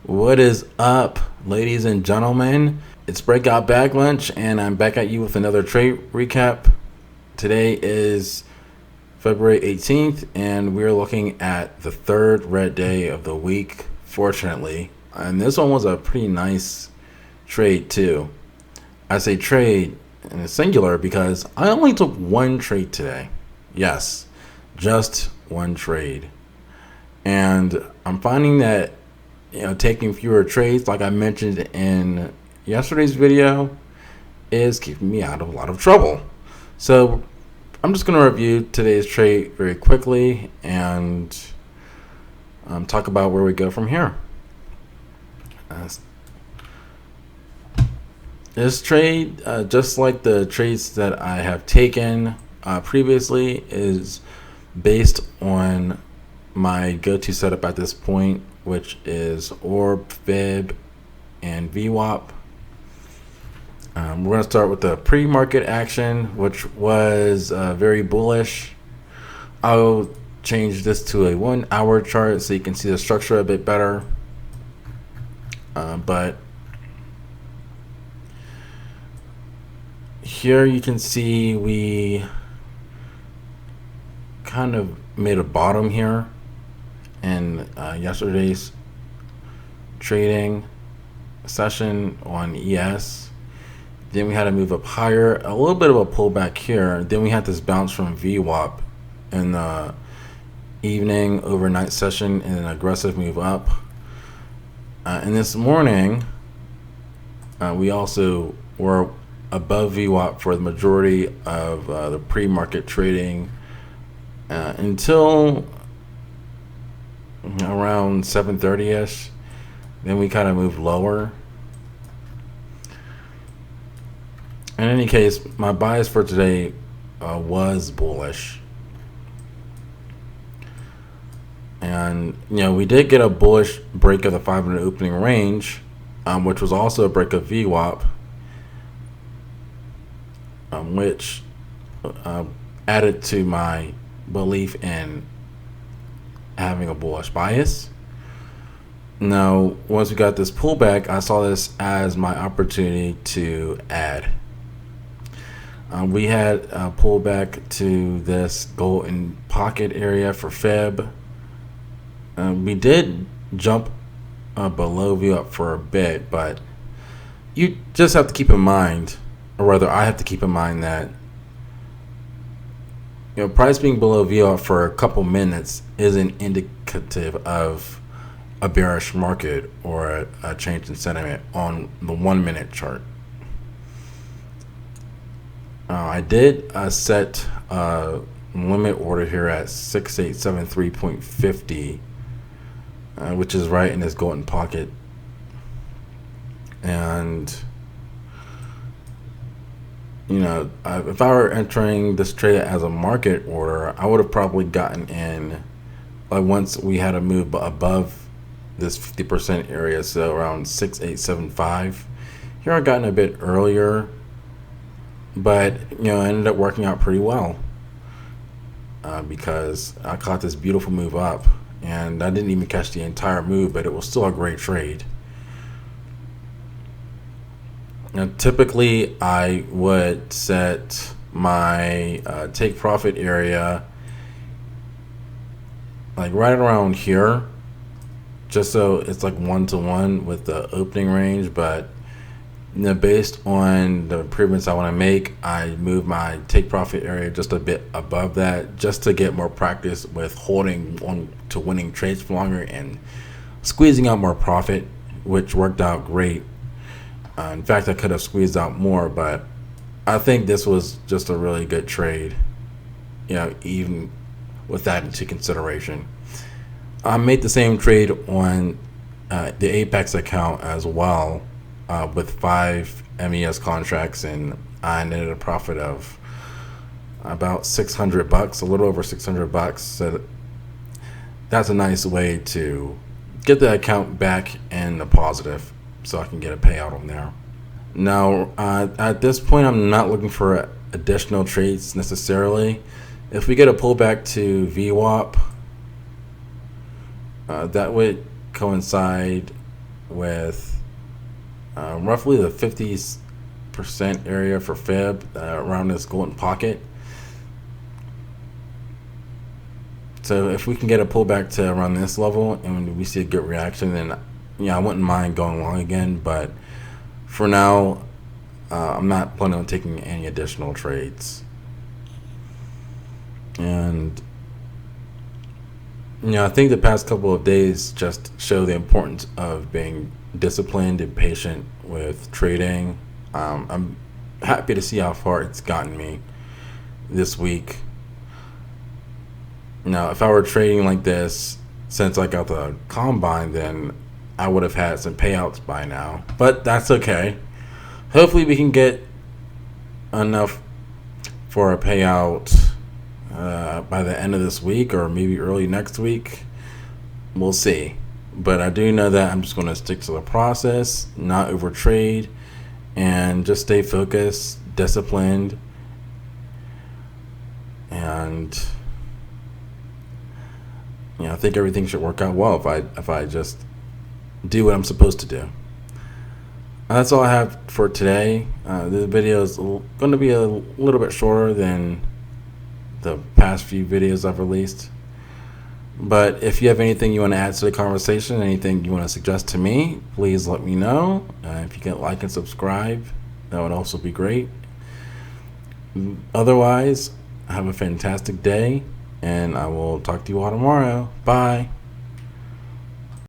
What is up, ladies and gentlemen? It's Breakout Bag Lunch, and I'm back at you with another trade recap. Today is February 18th, and we're looking at the third red day of the week, fortunately. And this one was a pretty nice trade, too. I say trade in a singular because I only took one trade today. Yes, just one trade. And I'm finding that taking fewer trades, like I mentioned in yesterday's video, is keeping me out of a lot of trouble. So I'm just going to review today's trade very quickly and talk about where we go from here. This trade, just like the trades that I have taken previously, is based on my go-to setup at this point, which is orb, fib, and VWAP. We're going to start with the pre-market action, which was very bullish. I'll change this to a 1 hour chart so you can see the structure a bit better. But here you can see we kind of made a bottom here in yesterday's trading session on ES. Then we had to move up higher, a little bit of a pullback here. Then we had this bounce from VWAP in the evening overnight session and an aggressive move up. And this morning, we also were above VWAP for the majority of the pre-market trading until around 7:30ish. Then we kind of moved lower. In any case, my bias for today was bullish. And we did get a bullish break of the 5-minute opening range, which was also a break of VWAP, which added to my belief in having a bullish bias. Now, once we got this pullback, I saw this as my opportunity to add. We had a pullback to this golden pocket area for Feb. We did jump below view up for a bit, but you just have to keep in mind, or rather I have to keep in mind that price being below VWAP for a couple minutes isn't indicative of a bearish market or a change in sentiment on the 1 minute chart. I did set a limit order here at 6873.50, which is right in this golden pocket. And if I were entering this trade as a market order, I would have probably gotten in once we had a move above this 50% area, so around 6875. Here I got in a bit earlier, but it ended up working out pretty well because I caught this beautiful move up, and I didn't even catch the entire move, but it was still a great trade. Now, typically, I would set my take profit area right around here, just so it's 1-to-1 with the opening range. But based on the improvements I want to make, I move my take profit area just a bit above that, just to get more practice with holding on to winning trades for longer and squeezing out more profit, which worked out great. In fact, I could have squeezed out more, but I think this was just a really good trade, even with that into consideration. I made the same trade on the Apex account as well, with 5 MES contracts, and I netted a profit of about $600, a little over $600. So that's a nice way to get the account back in the positive, so I can get a payout on there. Now, at this point, I'm not looking for additional trades necessarily. If we get a pullback to VWAP, that would coincide with roughly the 50% area for fib around this golden pocket. So if we can get a pullback to around this level and we see a good reaction, then I wouldn't mind going long again. But for now, I'm not planning on taking any additional trades. And I think the past couple of days just show the importance of being disciplined and patient with trading. I'm happy to see how far it's gotten me this week. Now, if I were trading like this since I got the combine, then I would have had some payouts by now. But that's okay. Hopefully we can get enough for a payout by the end of this week or maybe early next week. We'll see. But I do know that I'm just going to stick to the process, not overtrade, and just stay focused, disciplined, and I think everything should work out well if I just do what I'm supposed to do. That's all I have for today. This video is going to be a little bit shorter than the past few videos I've released. But if you have anything you want to add to the conversation, anything you want to suggest to me, please let me know. If you can like and subscribe, that would also be great. Otherwise, have a fantastic day, and I will talk to you all tomorrow. Bye.